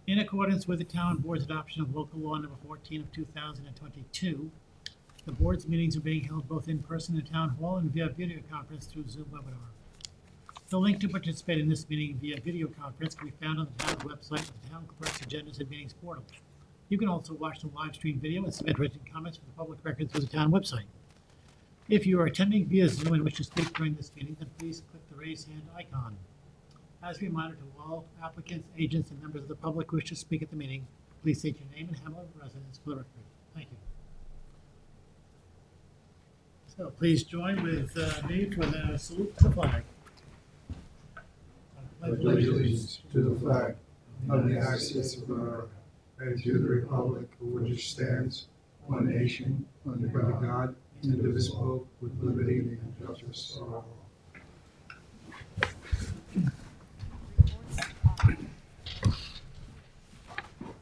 In accordance with the Town Board's adoption of Local Law Number 14 of 2022, the board's meetings are being held both in person in Town Hall and via video conference through Zoom webinar. The link to participate in this meeting via video conference can be found on the town's website with the town clerk's agendas and meetings portal. You can also watch the live stream video and submit written comments for the public record through the town website. If you are attending via Zoom and wish to speak during this meeting, then please click the raise hand icon. As a reminder to all applicants, agents, and members of the public who wish to speak at the meeting, please state your name and hamlet of residence for the record. Thank you. So please join with me for the salute to the flag. I pledge allegiance to the flag of the United States of America and to the republic for which it stands, one nation, under God, indivisible, with liberty and justice for all.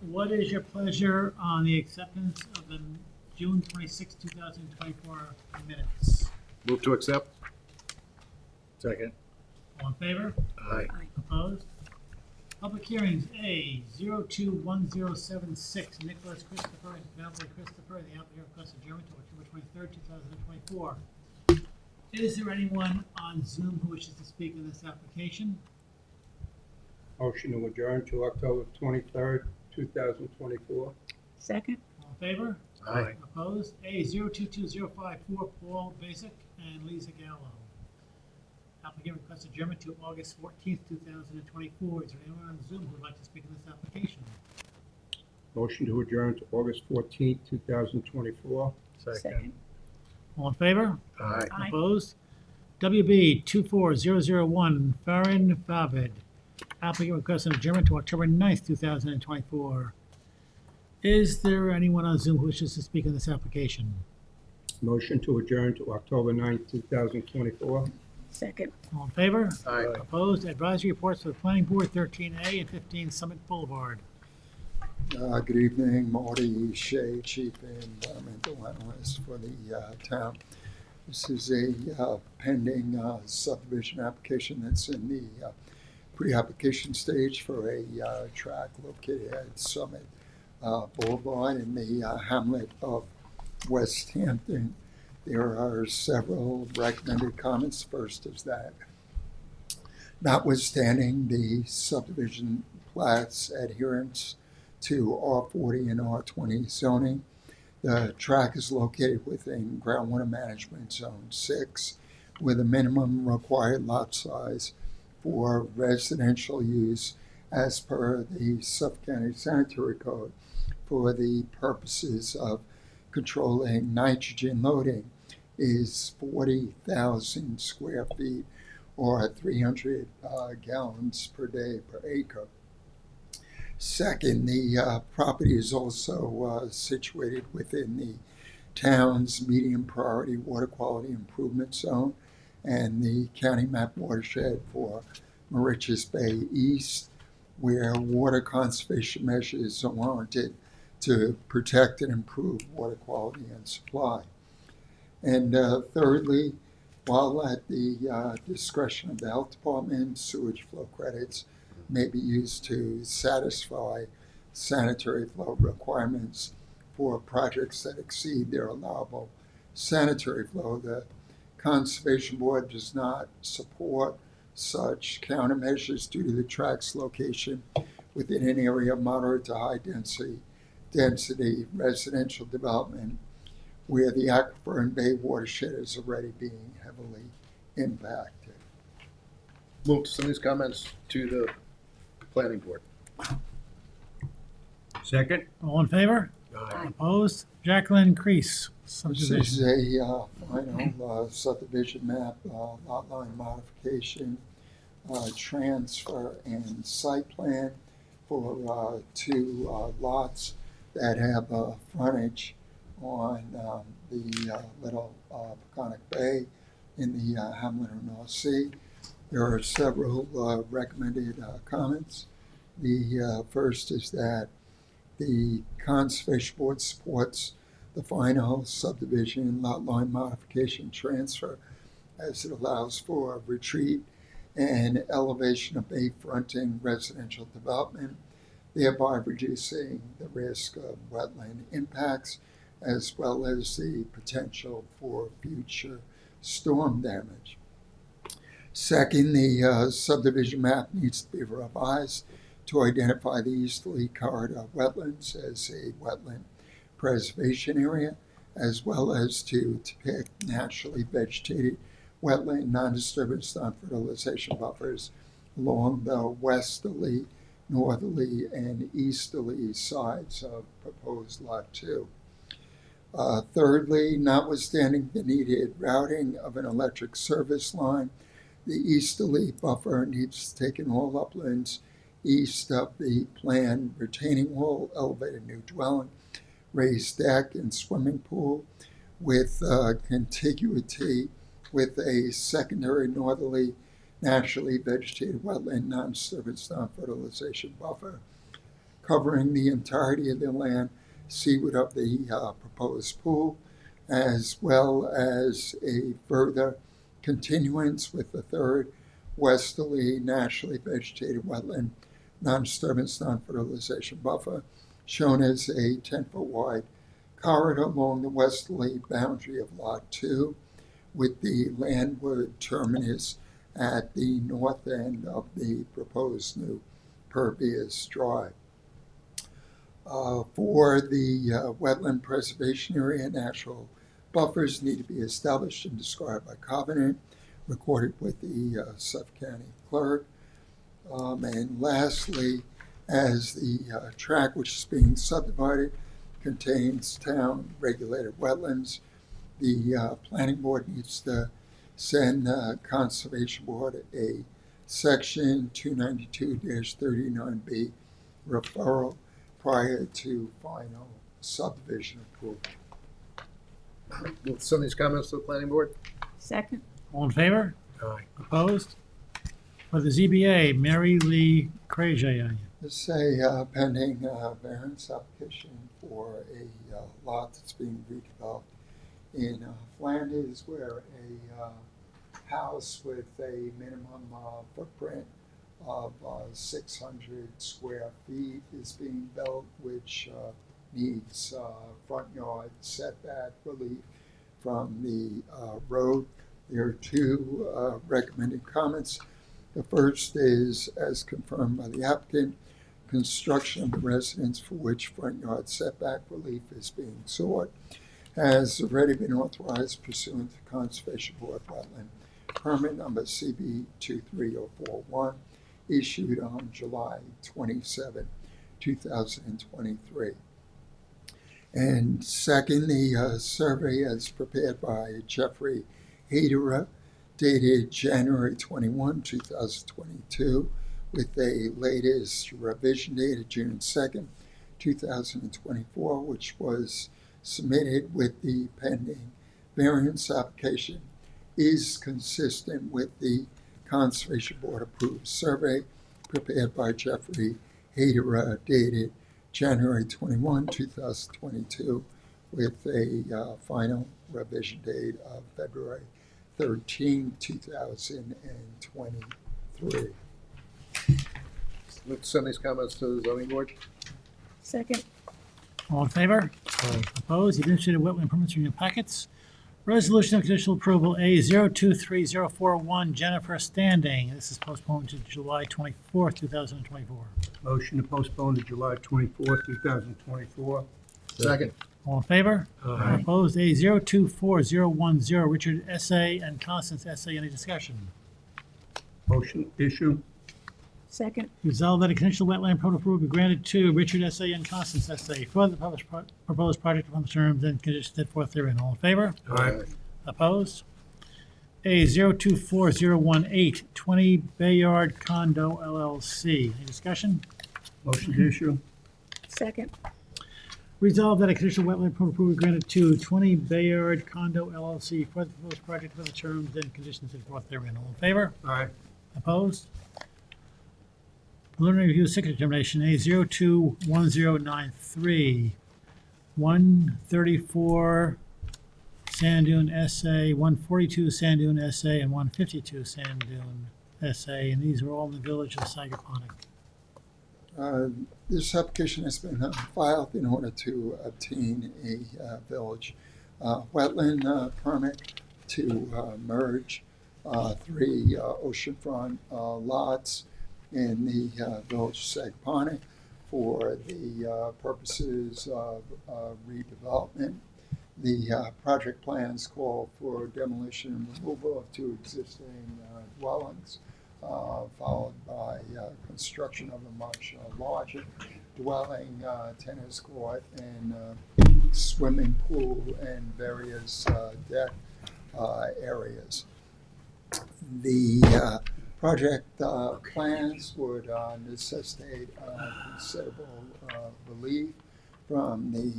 What is your pleasure on the acceptance of the June 26, 2024 minutes? Move to accept. Second. All in favor? Aye. Opposed? Public hearings, A, 021076, Nicholas Christopher and Penelope Christopher, the applicant requests adjournment to October 23rd, 2024. Is there anyone on Zoom who wishes to speak in this application? Motion to adjourn to October 23rd, 2024. Second. All in favor? Aye. Opposed? A, 022054, Paul Basic and Lisa Gallo. Applicant requests adjournment to August 14th, 2024. Is there anyone on Zoom who would like to speak in this application? Motion to adjourn to August 14th, 2024. Second. All in favor? Aye. Aye. Opposed? WB 24001, Farin Favid. Applicant requests an adjournment to October 9th, 2024. Is there anyone on Zoom who wishes to speak on this application? Motion to adjourn to October 9th, 2024. Second. All in favor? Aye. Opposed? Advisory reports for the Planning Board, 13A and 15 Summit Boulevard. Good evening, Marty Shea, Chief Environmental Analyst for the town. This is a pending subdivision application that's in the pre-application stage for a track located at Summit Boulevard in the hamlet of West Hampton. There are several recommended comments. First is that notwithstanding the subdivision plat's adherence to R40 and R20 zoning, the track is located within Groundwater Management Zone 6 with a minimum required lot size for residential use as per the Suffolk County Sanitary Code for the purposes of controlling nitrogen loading is 40,000 square feet or 300 gallons per day per acre. Second, the property is also situated within the town's medium priority water quality improvement zone and the county map watershed for Mauritius Bay East, where water conservation measures are warranted to protect and improve water quality and supply. And thirdly, while at the discretion of the health department, sewage flow credits may be used to satisfy sanitary flow requirements for projects that exceed their allowable sanitary flow. The Conservation Board does not support such countermeasures due to the track's location within an area of moderate to high density residential development where the aquifer and bay watershed is already being heavily impacted. Move to send these comments to the planning board. Second. All in favor? Aye. Opposed? Jacqueline Crease, This subdivision. is a final subdivision map, lot line modification, transfer, and site plan for two lots that have frontage on the Little Peconic Bay in the hamlet of North Sea. There are several recommended comments. The first is that the Conservation Board supports the final subdivision lot line modification transfer as it allows for retreat and elevation of bay fronting residential development thereby reducing the risk of wetland impacts as well as the potential for future storm damage. Second, the subdivision map needs to be revised to identify the easterly corridor wetlands as a wetland preservation area, as well as to depict naturally vegetated wetland non-disturbance, non-fertilization buffers along the westerly, northerly, and easterly sides of proposed Lot 2. Thirdly, notwithstanding the needed routing of an electric service line, the easterly buffer needs to take in all uplands east of the planned retaining wall, elevated new dwelling, raised deck, and swimming pool with contiguity with a secondary northerly naturally vegetated wetland non-disturbance, non-fertilization buffer covering the entirety of the land seaward of the proposed pool, as well as a further continuance with the third westerly naturally vegetated wetland non-disturbance, non-fertilization buffer, shown as a 10-foot wide corridor along the westerly boundary of Lot 2, with the landward terminus at the north end of the proposed new pervious drive. For the wetland preservation area, natural buffers need to be established and described by covenant, recorded with the Suffolk County Clerk. And lastly, as the tract which is being subdivided contains town regulated wetlands, the planning board needs to send Conservation Board a section 292-39B referral prior to final subdivision approval. Move to send these comments to the planning board. Second. All in favor? Aye. Opposed? For the ZBA, Mary Lee Crazy. This is a pending variance application for a lot that's being redeveloped in Flanders, where a house with a minimum footprint of 600 square feet is being built, which needs front yard setback relief from the road. There are two recommended comments. The first is, as confirmed by the applicant, construction of the residence for which front yard setback relief is being sought has already been authorized pursuant to Conservation Board Wetland Permit number CB 23041, issued on July 27, 2023. And second, the survey as prepared by Jeffrey Haderer, dated January 21, 2022, with a latest revision date of June 2nd, 2024, which was submitted with the pending variance application, is consistent with the Conservation Board approved survey prepared by Jeffrey Haderer, dated January 21, 2022, with a final revision date of February 13, 2023. Move to send these comments to the zoning board. Second. All in favor? Opposed? The administrative wetland permits are in your packets. Resolution of conditional approval A 023041, Jennifer Standing. This is postponed to July 24th, 2024. Motion to postpone to July 24th, 2024. Second. All in favor? Aye. Opposed? A 024010, Richard S.A. and Constance S.A. Any discussion? Motion issue. Second. Resolved that a conditional wetland permit approval be granted to Richard S.A. and Constance S.A. for the proposed project upon the terms and conditions set forth therein. All in favor? Aye. Opposed? A 024018, 20 Bayard Condo LLC. Any discussion? Motion issue. Second. Resolved that a conditional wetland permit approval be granted to 20 Bayard Condo LLC for the proposed project upon the terms and conditions set forth therein. All in favor? Aye. Opposed? Preliminary review of second determination, A 021093, 134 Sand Dune SA, 142 Sand Dune SA, and 152 Sand Dune SA, and these are all in the village of Sagaponic. This application has been filed in order to obtain a village wetland permit to merge three oceanfront lots in the village of Sagaponic for the purposes of redevelopment. The project plans call for demolition and removal of two existing dwellings, followed by construction of a much larger dwelling, tennis court, and swimming pool, and various deck areas. The project plans would necessitate considerable relief from the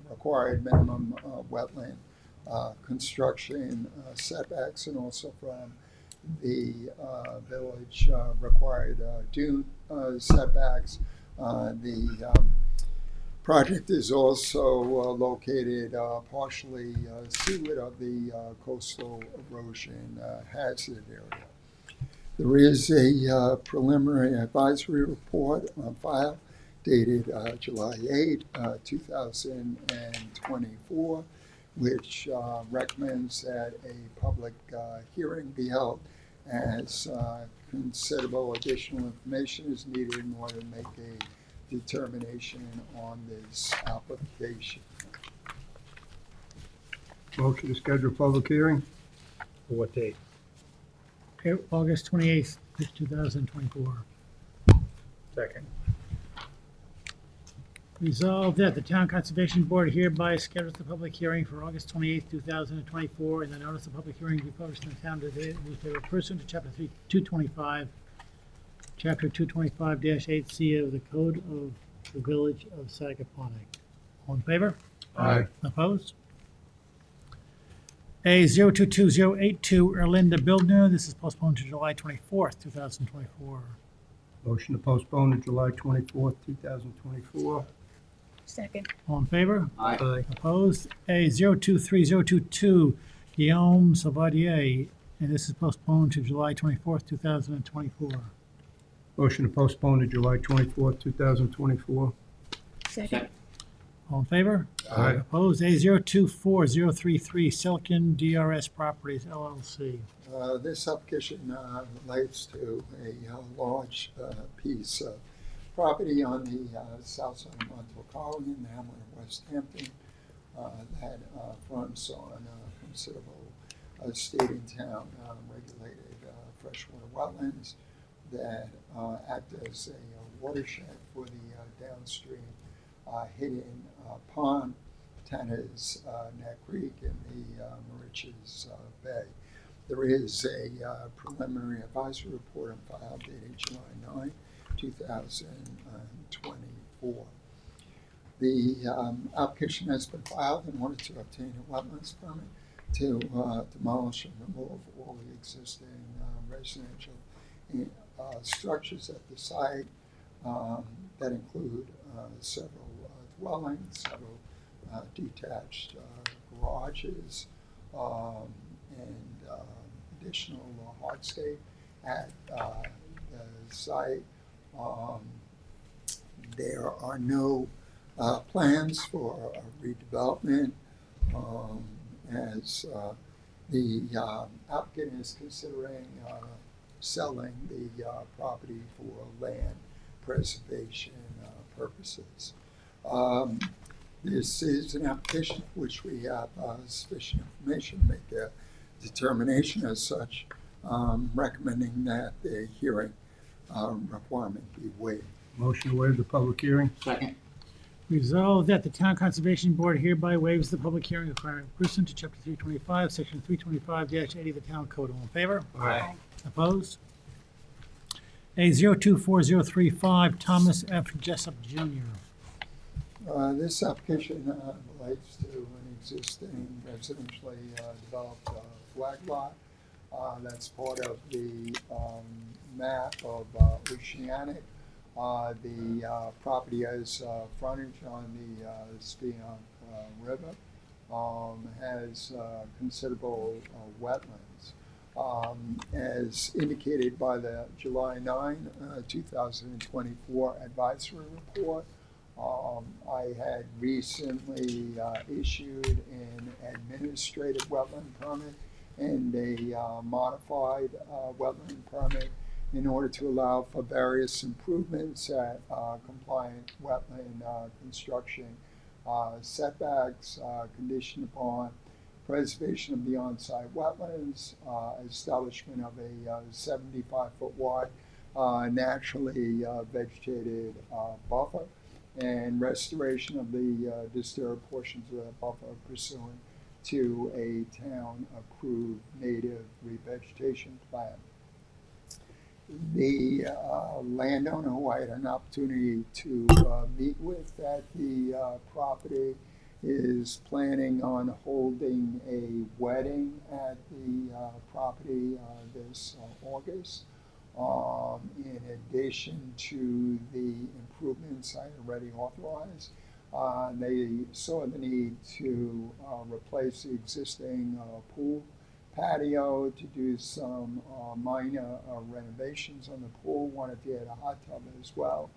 required minimum wetland construction setbacks, and also from the village required dune setbacks. The project is also located partially seaward of the coastal erosion hazard area. There is a preliminary advisory report on file dated July 8, 2024, which recommends that a public hearing be held, as considerable additional information is needed in order to make a determination on this application. Motion to schedule public hearing? For what date? Okay, August 28th, 2024. Second. Resolved that the Town Conservation Board hereby schedules the public hearing for August 28th, 2024, and the notice of public hearing be published in the Town newspaper pursuant to Chapter 225, Chapter 225-8C of the Code of the Village of Sagaponic. All in favor? Aye. Opposed? A 022082 Erlinda Bildner, this is postponed to July 24th, 2024. Motion to postpone to July 24th, 2024. Second. All in favor? Aye. Opposed? A 023022 Guillaume Savadier, and this is postponed to July 24th, 2024. Motion to postpone to July 24th, 2024. Second. All in favor? Aye. Opposed? A 024033 Selkin DRS Properties LLC. This application relates to a large piece of property on the south side of Montauk Colony in the hamlet of West Hampton that fronts on considerable state and town regulated freshwater wetlands that act as a watershed for the downstream hidden pond, Tanner's Neck Creek, and the Moriches Bay. There is a preliminary advisory report on file dated July 9, 2024. The application has been filed in order to obtain a wetlands permit to demolish and remove all the existing residential structures at the site that include several dwellings, several detached garages, and additional hardscape at the site. There are no plans for redevelopment, as the applicant is considering selling the property for land preservation purposes. This is an application for which we have sufficient information to make a determination. As such, recommending that the hearing requirement be waived. Motion to waive the public hearing? Second. Resolved that the Town Conservation Board hereby waives the public hearing requirement pursuant to Chapter 325, Section 325-80 of the Town Code. All in favor? Aye. Opposed? A 024035 Thomas F. Jessup Jr. This application relates to an existing residentially developed flag lot that's part of the map of Oceanic. The property has frontage on the Spionk River, has considerable wetlands. As indicated by the July 9, 2024 advisory report, I had recently issued an administrative wetland permit and a modified wetland permit in order to allow for various improvements at compliant wetland construction setbacks, conditioned upon preservation of the on-site wetlands, establishment of a 75-foot wide naturally vegetated buffer, and restoration of the disturbed portions of the buffer pursuant to a town-approved native revegetation plan. The landowner who I had an opportunity to meet with at the property is planning on holding a wedding at the property this August. In addition to the improvements I already authorized, they saw the need to replace the existing pool patio, to do some minor renovations on the pool, wanted to add a hot tub as well.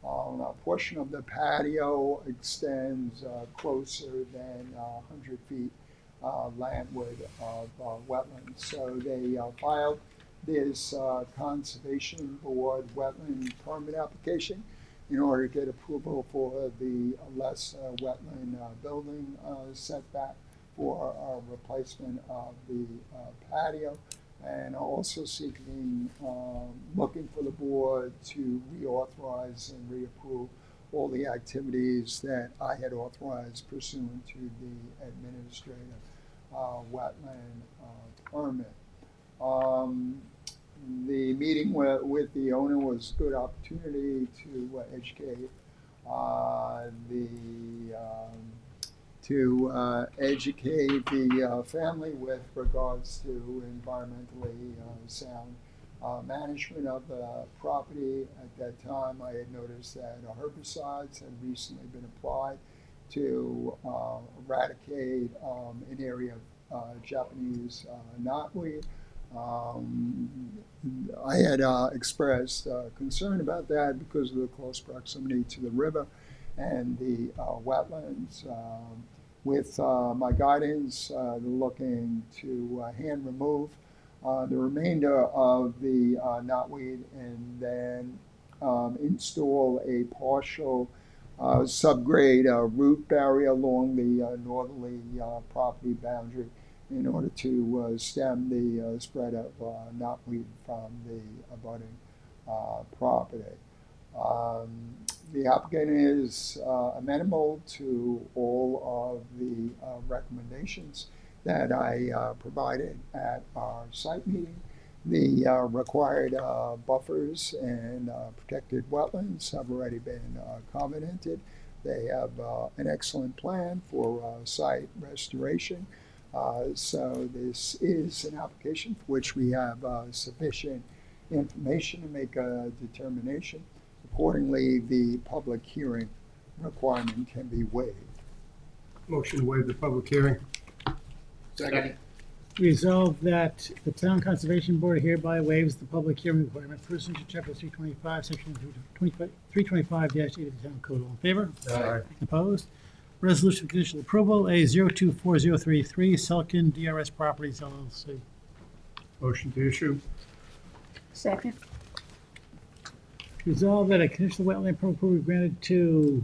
A portion of the patio extends closer than 100 feet landward of wetlands. So they filed this Conservation Board wetland permit application in order to get approval for the less wetland building setback for replacement of the patio, and also seeking, looking for the board to reauthorize and reapprove all the activities that I had authorized pursuant to the administrative wetland permit. The meeting with the owner was a good opportunity to educate the family with regards to environmentally sound management of the property. At that time, I had noticed that herbicides had recently been applied to eradicate an area of Japanese knotweed. I had expressed concern about that because of the close proximity to the river and the wetlands. With my guidance, looking to hand remove the remainder of the knotweed and then install a partial subgrade root barrier along the northerly property boundary in order to stem the spread of knotweed from the abutting property. The applicant is amenable to all of the recommendations that I provided at our site meeting. The required buffers and protected wetlands have already been covenanted. They have an excellent plan for site restoration. So this is an application for which we have sufficient information to make a determination. Accordingly, the public hearing requirement can be waived. Motion to waive the public hearing. Second. Resolved that the Town Conservation Board hereby waives the public hearing requirement pursuant to Chapter 325, Section 325-8 of the Town Code. All in favor? Aye. Opposed? Resolution of conditional approval, A024033, Selkin DRS Properties LLC. Motion to issue. Second. Resolved that a conditional wetland permit approval be granted to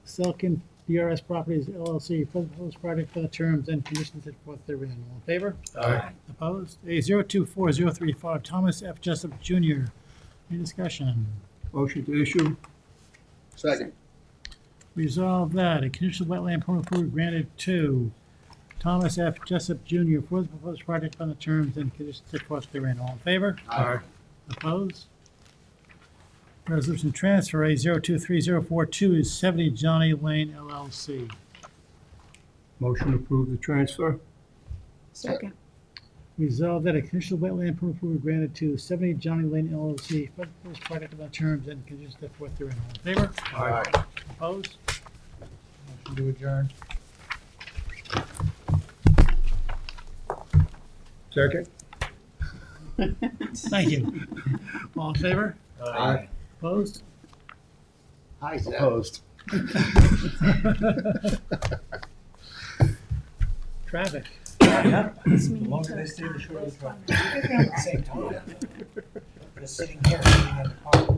Selkin DRS Properties LLC for the proposed project for the terms and conditions set forth therein. All in favor? Aye. Opposed? A024035, Thomas F. Jessup Jr. Any discussion? Motion to issue. Second. Resolved that a conditional wetland permit approval be granted to Thomas F. Jessup Jr. for the proposed project on the terms and conditions set forth therein. All in favor? Aye. Opposed? Resolution transfer A023042 is 70 Johnny Lane LLC. Motion to approve the transfer. Second. Resolved that a conditional wetland permit approval be granted to 70 Johnny Lane LLC for the proposed project on the terms and conditions set forth therein. All in favor? Aye. Opposed? Motion to adjourn. Second. Thank you. All in favor? Aye. Opposed? Hi, opposed. Traffic. Yeah, This the meeting longer they took stay, the shorter the time. traffic. If they're at the same time. Just sitting here, sitting in the car.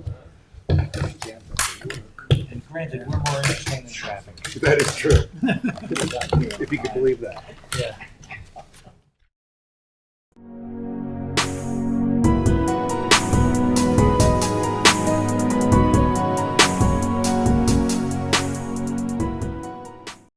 And granted, we're more interesting than traffic. That is true. If you could believe that. Yeah.